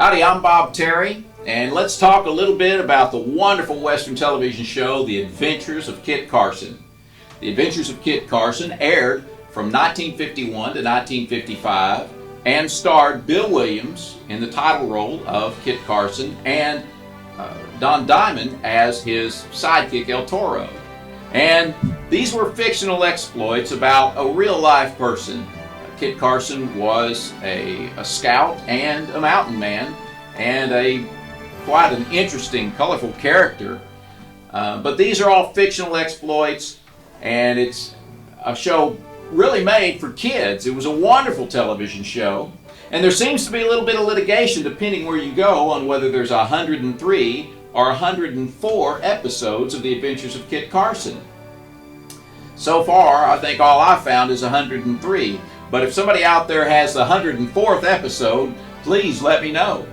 Howdy, I'm Bob Terry, and let's talk a little bit about the wonderful Western television show, The Adventures of Kit Carson. The Adventures of Kit Carson aired from 1951 to 1955 and starred Bill Williams in the title role of Kit Carson and Don Diamond as his sidekick El Toro. And these were fictional exploits about a real-life person. Kit Carson was a scout and a mountain man, and quite an interesting, colorful character. But these are all fictional exploits, and it's a show really made for kids. It was a wonderful television show, and there seems to be a little bit of litigation depending where you go on whether there's 103 or 104 episodes of The Adventures of Kit Carson. So far, I think all I've found is 103. But if somebody out there has the 104th episode, please let me know.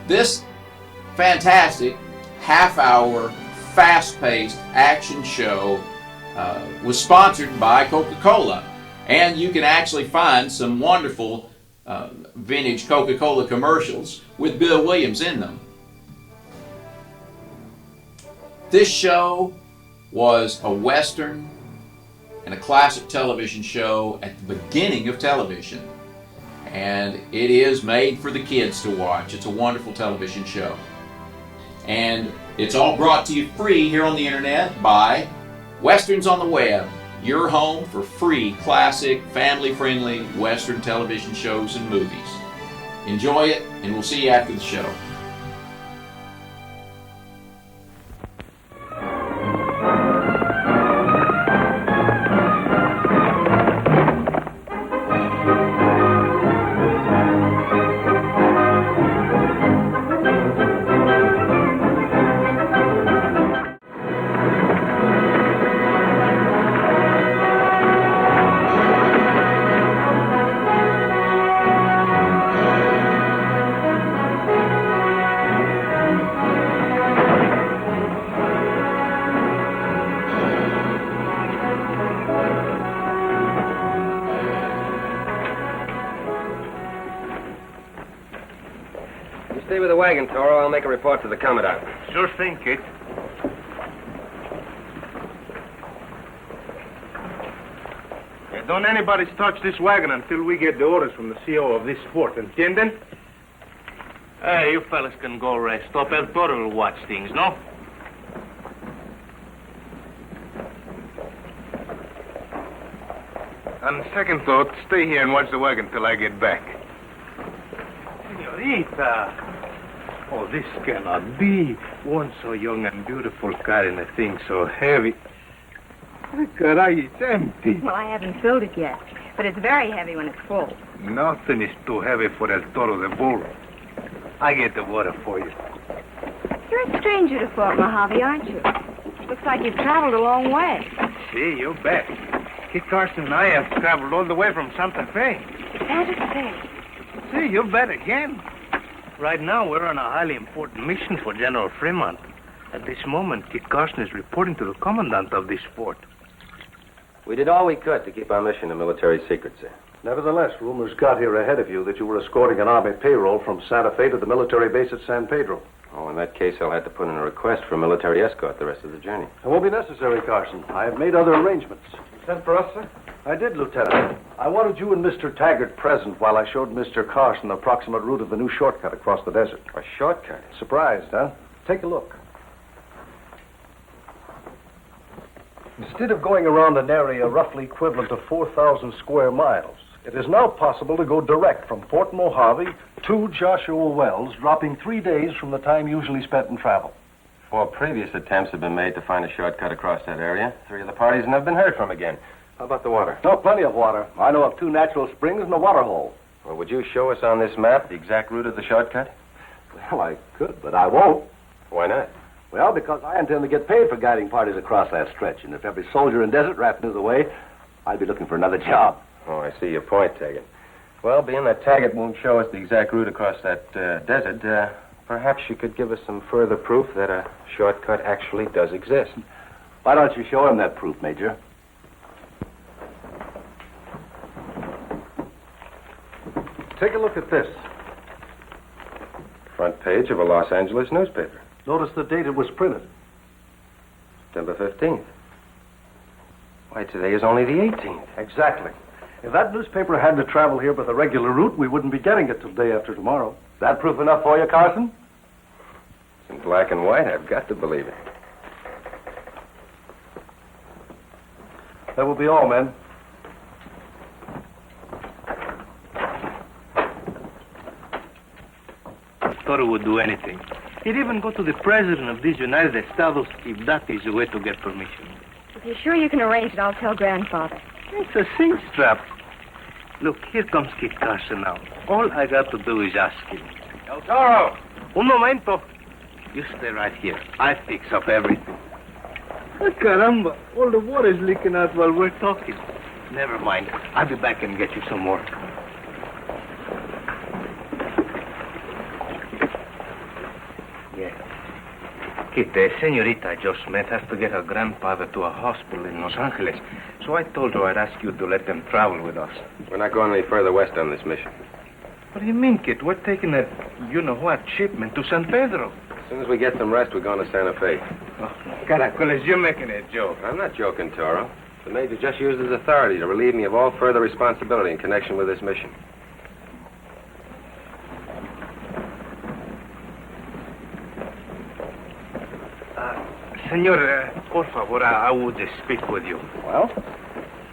This fantastic half-hour, fast-paced action show was sponsored by Coca-Cola. And you can actually find some wonderful vintage Coca-Cola commercials with Bill Williams in them. This show was a Western and a classic television show at the beginning of television. And it is made for the kids to watch. It's a wonderful television show. And it's all brought to you free here on the internet by Westerns on the Web, your home for free, classic, family-friendly Western television shows and movies. Enjoy it, and we'll see you after the show. Stay with the wagon, Toro. I'll make a report to the Commandant. Sure thing, Kit. Hey, don't anybody touch this wagon until we get the orders from the CO of this fort, entienden? Hey, you fellas can go rest. Stop El Toro will watch things, no? On second thought, stay here and watch the wagon till I get back. Senorita! Oh, this cannot be. One so young and beautiful carrying a thing so heavy. Caray, it's empty. Well, I haven't filled it yet, but it's very heavy when it's full. Nothing is too heavy for El Toro the bull. I get the water for you. You're a stranger to Fort Mojave, aren't you? Looks like you've traveled a long way. See, you bet. Kit Carson and I have traveled all the way from Santa Fe. Santa Fe? See, you bet again. Right now, we're on a highly important mission for General Fremont. At this moment, Kit Carson is reporting to the commandant of this fort. We did all we could to keep our mission a military secret, sir. Nevertheless, rumors got here ahead of you that you were escorting an Army payroll from Santa Fe to the military base at San Pedro. Oh, in that case, I'll have to put in a request for a military escort the rest of the journey. It won't be necessary, Carson. I have made other arrangements. You sent for us, sir? I did, Lieutenant. I wanted you and Mr. Taggart present while I showed Mr. Carson the approximate route of the new shortcut across the desert. A shortcut? Surprised, huh? Take a look. Instead of going around an area roughly equivalent to 4,000 square miles, it is now possible to go direct from Fort Mojave to Joshua Wells, dropping 3 days from the time usually spent in travel. 4 previous attempts have been made to find a shortcut across that area. 3 of the parties have been heard from again. How about the water? No, plenty of water. I know of 2 natural springs and a water hole. Well, would you show us on this map the exact route of the shortcut? Well, I could, but I won't. Why not? Well, because I intend to get paid for guiding parties across that stretch, and if every soldier in desert rap knew the way, I'd be looking for another job. Oh, I see your point, Taggart. Well, being that Taggart won't show us the exact route across that desert, perhaps you could give us some further proof that a shortcut actually does exist. Why don't you show him that proof, Major? Take a look at this. front page of a Los Angeles newspaper. Notice the date it was printed. September 15th. Why, today is only the 18th. Exactly. If that newspaper had to travel here by the regular route, we wouldn't be getting it till day after tomorrow. That proof enough for you, Carson? It's in black and white. I've got to believe it. That will be all, men. Toro would do anything. He'd even go to the president of these United Estados if that is the way to get permission. If you're sure you can arrange it, I'll tell Grandfather. It's a cinch strap. Look, here comes Kit Carson now. All I got to do is ask him. El Toro! Un momento. You stay right here. I fix up everything. Oh, caramba. All the water's leaking out while we're talking. Never mind. I'll be back and get you some more. Kit, the senorita I just met has to get her grandfather to a hospital in Los Angeles. So I told her I'd ask you to let them travel with us. We're not going any further west on this mission. What do you mean, Kit? We're taking a you-know-what shipment to San Pedro. As soon as we get some rest, we're going to Santa Fe. Oh, caracoles, you're making a joke. I'm not joking, Toro. The Major just used his authority to relieve me of all further responsibility in connection with this mission. Senor, por favor, I would speak with you. Well?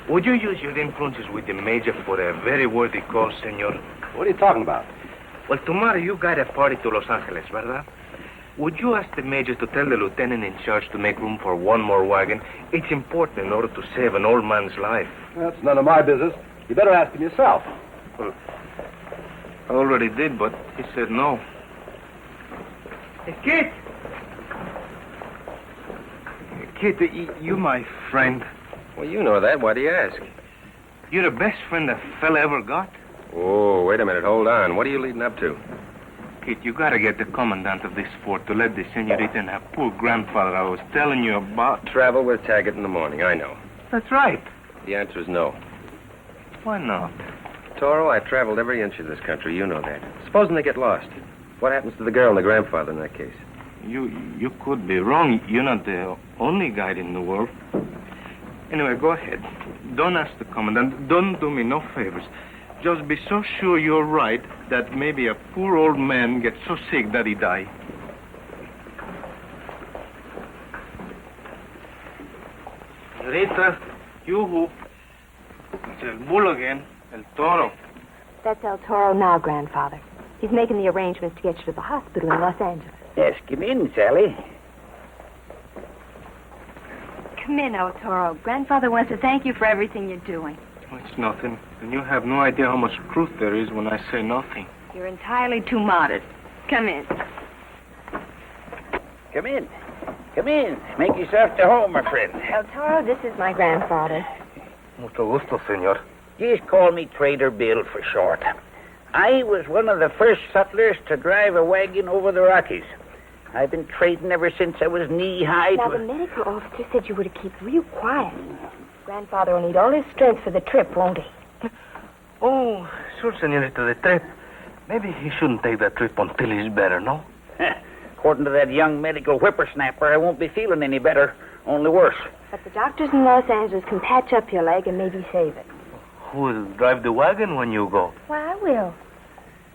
Would you use your influences with the Major for a very worthy cause, senor? What are you talking about? Well, tomorrow you guide a party to Los Angeles, ¿verdad? Would you ask the Major to tell the lieutenant in charge to make room for one more wagon? It's important in order to save an old man's life. That's none of my business. You better ask him yourself. Well, I already did, but he said no. Hey, Kit! Kit, you my friend. Well, you know that. Why do you ask? You're the best friend a fella ever got. Oh, wait a minute. Hold on. What are you leading up to? Kit, you gotta get the commandant of this fort to let the senorita and her poor grandfather I was telling you about. Travel with Taggart in the morning. I know. That's right. The answer is no. Why not? Toro, I've traveled every inch of this country. You know that. Supposing they get lost. What happens to the girl and the grandfather in that case? You could be wrong. You're not the only guide in the world. Anyway, go ahead. Don't ask the commandant. Don't do me no favors. Just be so sure you're right that maybe a poor old man gets so sick that he die. Rita, you it's El Bull again, El Toro. That's El Toro now, Grandfather. He's making the arrangements to get you to the hospital in Los Angeles. Yes, come in, Sally. Come in, El Toro. Grandfather wants to thank you for everything you're doing. Oh, it's nothing. And you have no idea how much truth there is when I say nothing. You're entirely too modest. Come in. Come in. Come in. Make yourself to home, my friend. El Toro, this is my grandfather. Mucho gusto, senor. Just call me Trader Bill for short. I was one of the first settlers to drive a wagon over the Rockies. I've been trading ever since I was knee-high Now, to... the medical officer said you were to keep real quiet. Grandfather will need all his strength for the trip, won't he? Oh, sure, senorita, the trip. Maybe he shouldn't take that trip until he's better, no? According to that young medical whippersnapper, I won't be feeling any better, only worse. But the doctors in Los Angeles can patch up your leg and maybe save it. Who will drive the wagon when you go? Why, I will.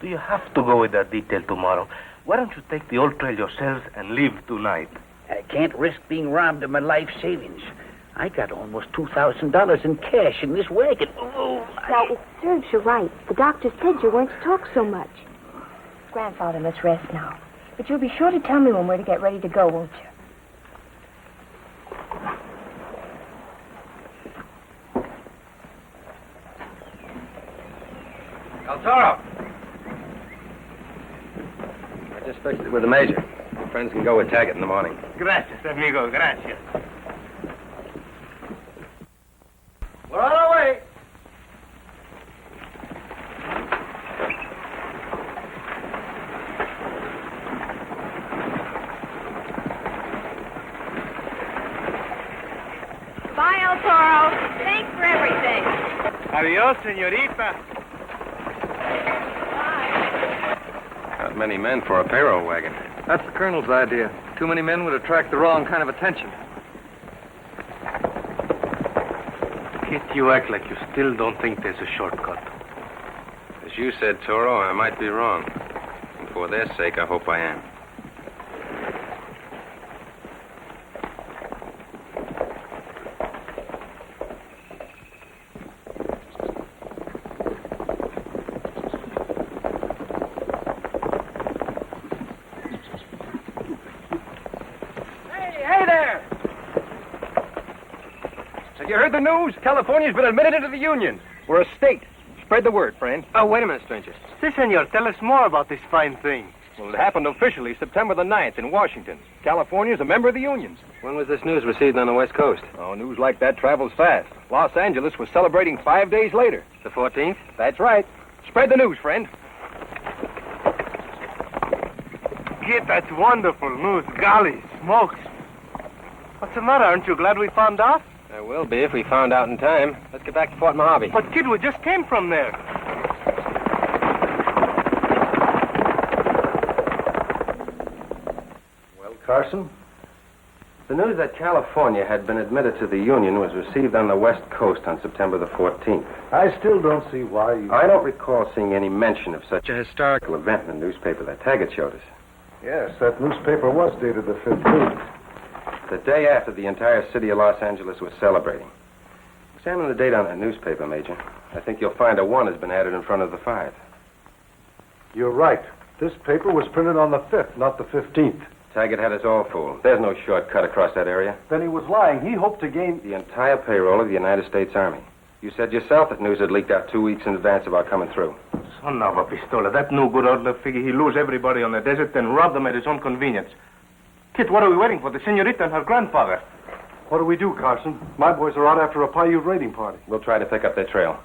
Do you have to go with that detail tomorrow? Why don't you take the old trail yourselves and leave tonight? I can't risk being robbed of my life savings. I got almost $2,000 in cash in this wagon. Oh, Now, it serves you right. The doctor said you weren't to talk so much. Grandfather must rest now. But you'll be sure to tell me when we're to get ready to go, won't you? El Toro! I just fixed it with the Major. Friends can go with Taggart in the morning. Gracias, amigo, gracias. We're on our way. Bye, El Toro. Thanks for everything. Adios, señorita. Not many men for a payroll wagon. That's the colonel's idea. Too many men would attract the wrong kind of attention. Kit, you act like you still don't think there's a shortcut. As you said, Toro, I might be wrong. And for their sake, I hope I am. Hey there! Have you heard the news? California's been admitted into the Union. We're a state. Spread the word, friend. Oh, wait a minute, stranger. Si, senor, tell us more about this fine thing. Well, it happened officially September the 9th in Washington. California's a member of the Union. When was this news received on the West Coast? Oh, news like that travels fast. Los Angeles was celebrating 5 days later. The 14th? That's right. Spread the news, friend. Kit, that's wonderful news. Golly smokes. What's the matter? Aren't you glad we found out? I will be if we found out in time. Let's get back to Fort Mojave. But, kid, we just came from there. Well, Carson? The news that California had been admitted to the Union was received on the West Coast on September the 14th. I still don't see why you... I don't recall seeing any mention of such a historical event in the newspaper that Taggart showed us. Yes, that newspaper was dated the 15th. The day after the entire city of Los Angeles was celebrating. Examine the date on that newspaper, Major. I think you'll find a 1 has been added in front of the 5. You're right. This paper was printed on the 5th, not the 15th. Taggart had us all fooled. There's no shortcut across that area. Then he was lying. He hoped to gain... The entire payroll of the United States Army. You said yourself that news had leaked out 2 weeks in advance about coming through. Son of a pistola. That no good outlaw figure. He lose everybody on the desert, then rob them at his own convenience. Kit, what are we waiting for? The senorita and her grandfather. What do we do, Carson? My boys are out after a Paiute raiding party. We'll try to pick up their trail.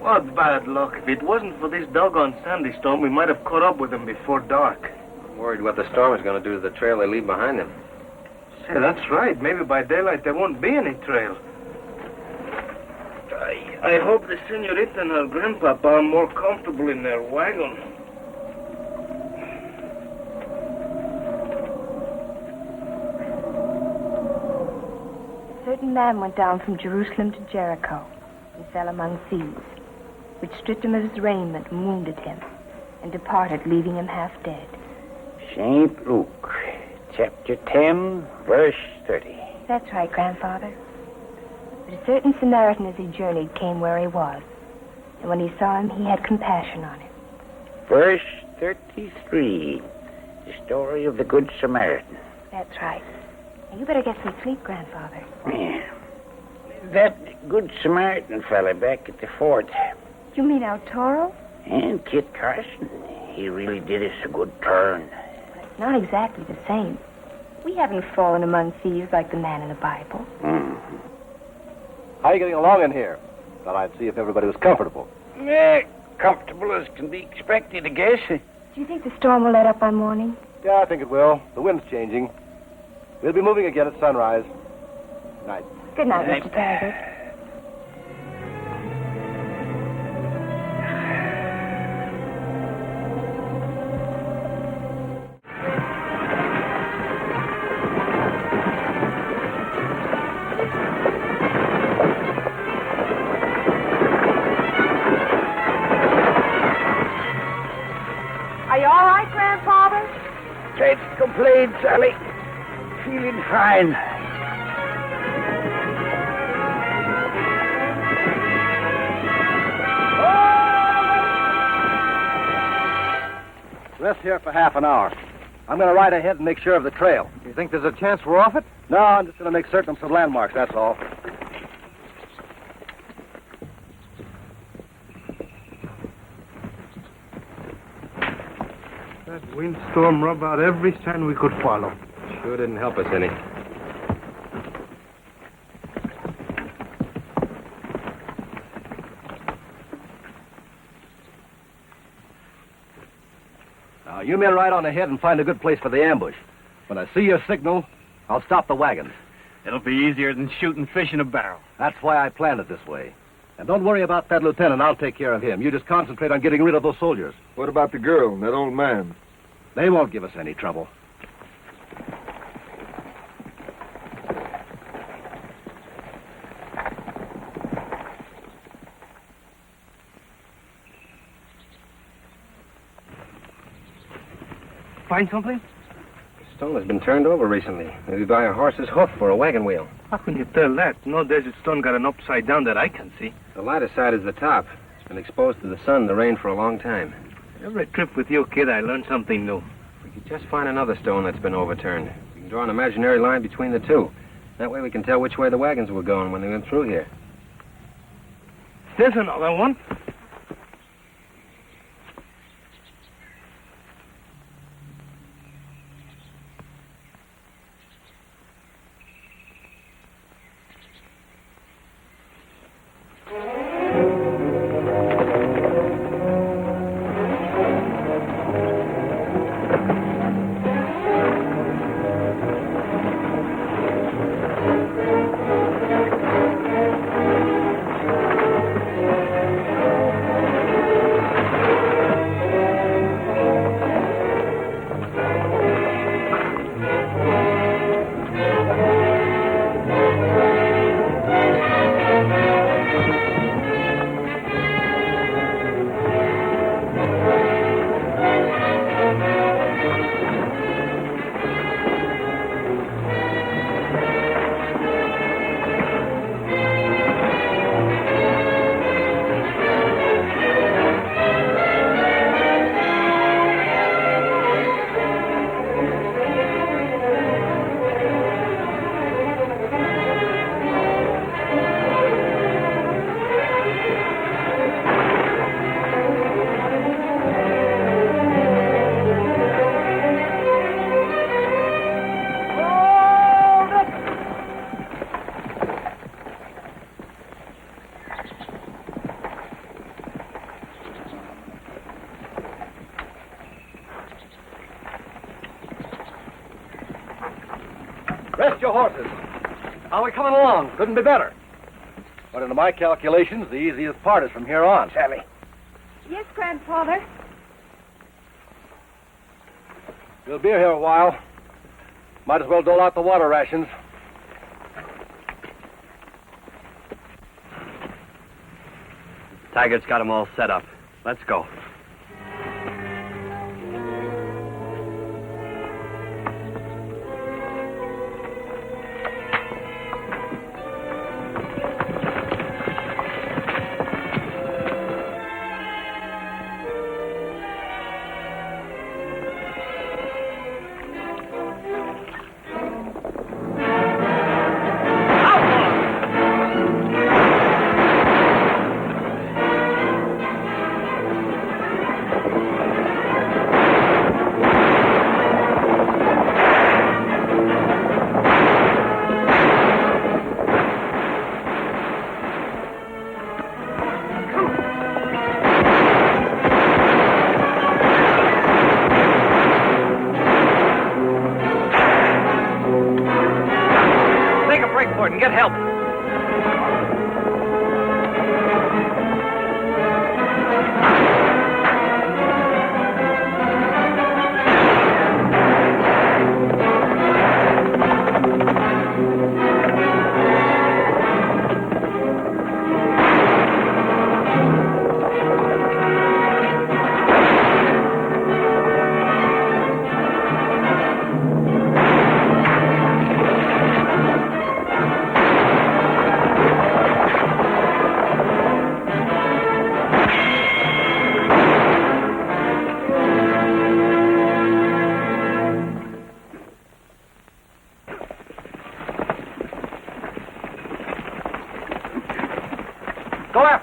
What bad luck. If it wasn't for this doggone sandy storm, we might have caught up with them before dark. I'm worried what the storm is going to do to the trail they leave behind them. Say, that's right. Maybe by daylight there won't be any trail. I hope the senorita and her grandpapa are more comfortable in their wagon. A certain man went down from Jerusalem to Jericho and fell among thieves, which stripped him of his raiment and wounded him, and departed, leaving him half dead. St. Luke, chapter 10, verse 30. That's right, Grandfather. But a certain Samaritan as he journeyed came where he was, and when he saw him, he had compassion on him. Verse 33, the story of the Good Samaritan. That's right. Now, you better get some sleep, Grandfather. Yeah. That Good Samaritan fella back at the fort. You mean El Toro? And Kit Carson. He really did us a good turn. It's not exactly the same. We haven't fallen among thieves like the man in the Bible. Mm-hmm. How are you getting along in here? Thought I'd see if everybody was comfortable. Comfortable as can be expected, I guess. Do you think the storm will let up by morning? Yeah, I think it will. The wind's changing. We'll be moving again at sunrise. Night. Good night, Mr. Taggart. Are you all all right, Grandfather? Can't complain, Sally. Feeling fine. Rest here for half an hour. I'm going to ride ahead and make sure of the trail. You think there's a chance we're off it? No, I'm just going to make certain of some landmarks, that's all. That windstorm rubbed out every sign we could follow. Sure didn't help us any. Now, you men ride on ahead and find a good place for the ambush. When I see your signal, I'll stop the wagons. It'll be easier than shooting fish in a barrel. That's why I planned it this way. And don't worry about that lieutenant. I'll take care of him. You just concentrate on getting rid of those soldiers. What about the girl and that old man? They won't give us any trouble. Find something? The stone has been turned over recently. Maybe by a horse's hoof or a wagon wheel. How can you tell that? No desert stone got an upside down that I can see. The lighter side is the top. It's been exposed to the sun and the rain for a long time. Every trip with you, kid, I learn something new. If we could just find another stone that's been overturned. We can draw an imaginary line between the two. That way we can tell which way the wagons were going when they went through here. There's another one. Rest your horses. How are we coming along? Couldn't be better. But into my calculations, the easiest part is from here on. Sally. Yes, Grandfather. We'll be here a while. Might as well dole out the water rations. Taggart's got them all set up. Let's go. And get help.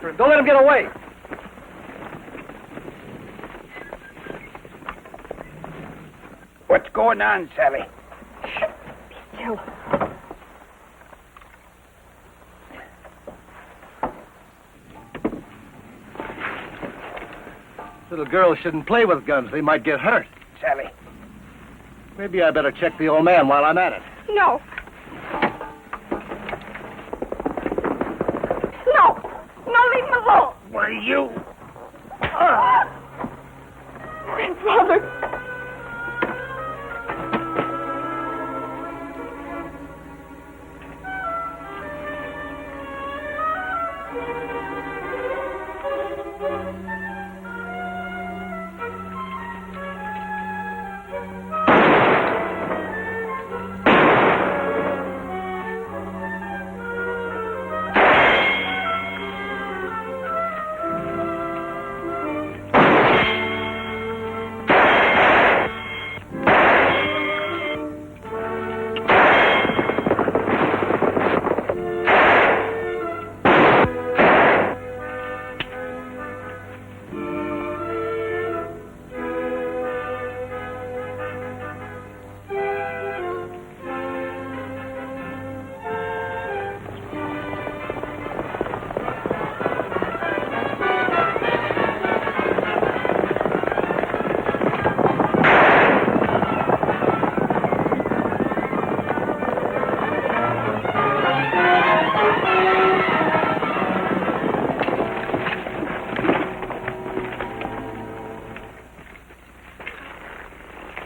after him. Don't let him get away. What's going on, Sally? Still. Little girls shouldn't play with guns. They might get hurt. Sally. Maybe I better check the old man while I'm at it. No. No. No, leave him alone. Were you? Grandfather.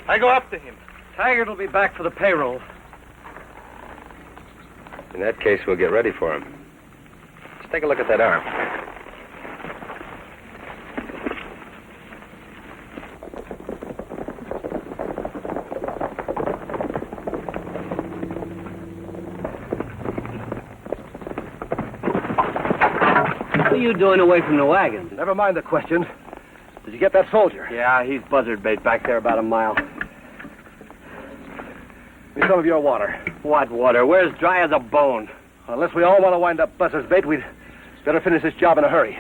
I go up to him. Taggart will be back for the payroll. In that case, we'll get ready for him. Let's take a look at that arm. What are you doing away from the wagon? Never mind the questions. Did you get that soldier? Yeah, he's buzzard bait back there about a mile. Give me some of your water. What water? We're as dry as a bone. Unless we all want to wind up buzzard's bait, we'd better finish this job in a hurry.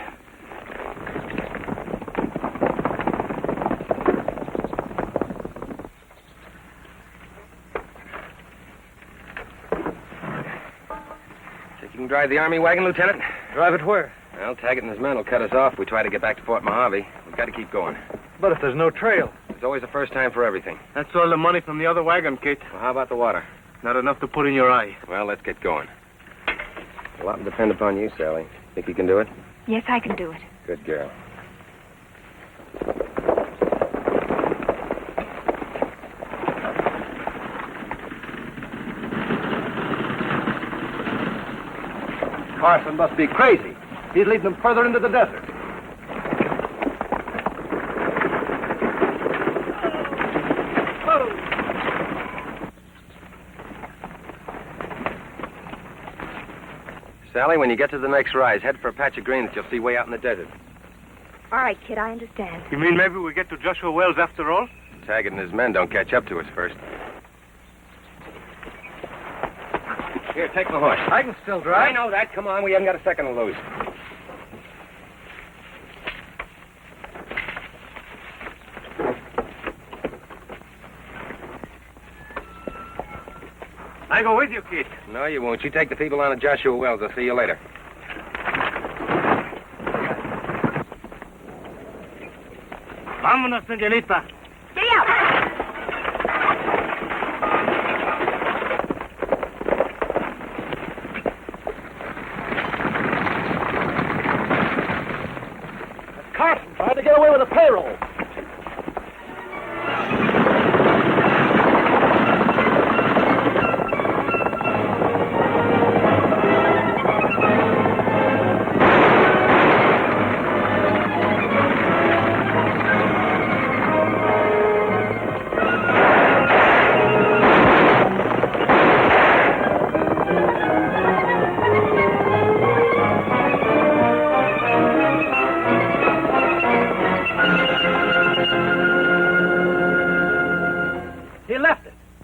Think you can drive the army wagon, Lieutenant? Drive it where? Well, Taggart and his men will cut us off if we try to get back to Fort Mojave. We've got to keep going. But if there's no trail. There's always a first time for everything. That's all the money from the other wagon, Kate. Well, how about the water? Not enough to put in your eye. Well, let's get going. A lot will depend upon you, Sally. Think you can do it? Yes, I can do it. Good girl. Carson must be crazy. He's leading them further into the desert. Sally, when you get to the next rise, head for a patch of green that you'll see way out in the desert. All right, kid, I understand. You mean maybe we get to Joshua Wells after all? Taggart and his men don't catch up to us first. Here, take the horse. I can still drive. I know that. Come on, we haven't got a second to lose. I go with you, Kate. No, you won't. You take the people on to Joshua Wells. I'll see you later. Vámonos, señorita. Stay out! That's Carson trying to get away with the payroll.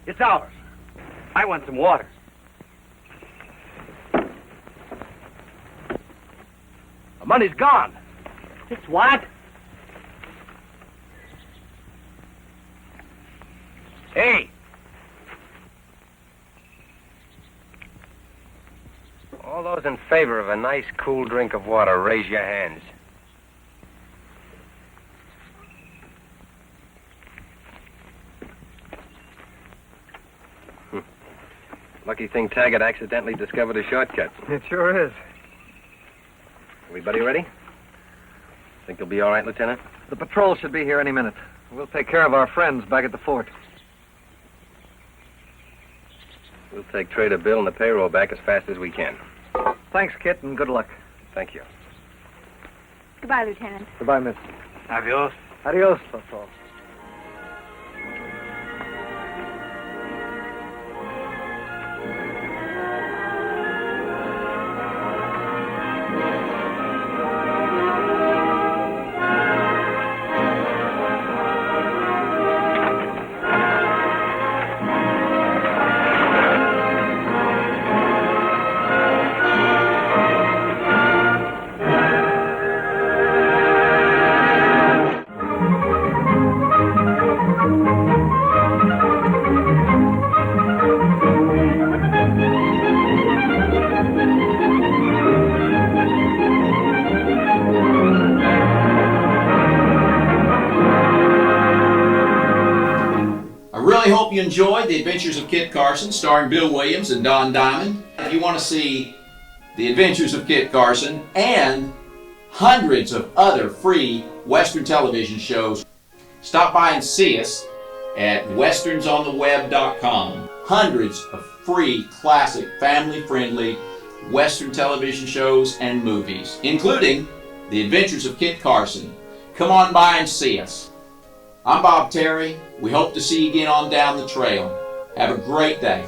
It's ours. I want some water. A The money's gone. It's what? Hey! All those in favor of a nice, cool drink of water, raise your hands. Lucky thing Taggart accidentally discovered a shortcut. It sure is. Everybody ready? Think you'll be all right, Lieutenant? The patrol should be here any minute. We'll take care of our friends back at the fort. We'll take Trader Bill and the payroll back as fast as we can. Thanks, Kit, and good luck. Thank you. Goodbye, Lieutenant. Goodbye, miss. Adios. Adios, patrol. I hope you enjoyed The Adventures of Kit Carson, starring Bill Williams and Don Diamond. If you want to see The Adventures of Kit Carson and hundreds of other free Western television shows, stop by and see us at westernsontheweb.com. Hundreds of free, classic, family-friendly Western television shows and movies, including The Adventures of Kit Carson. Come on by and see us. I'm Bob Terry. We hope to see you again on down the trail. Have a great day.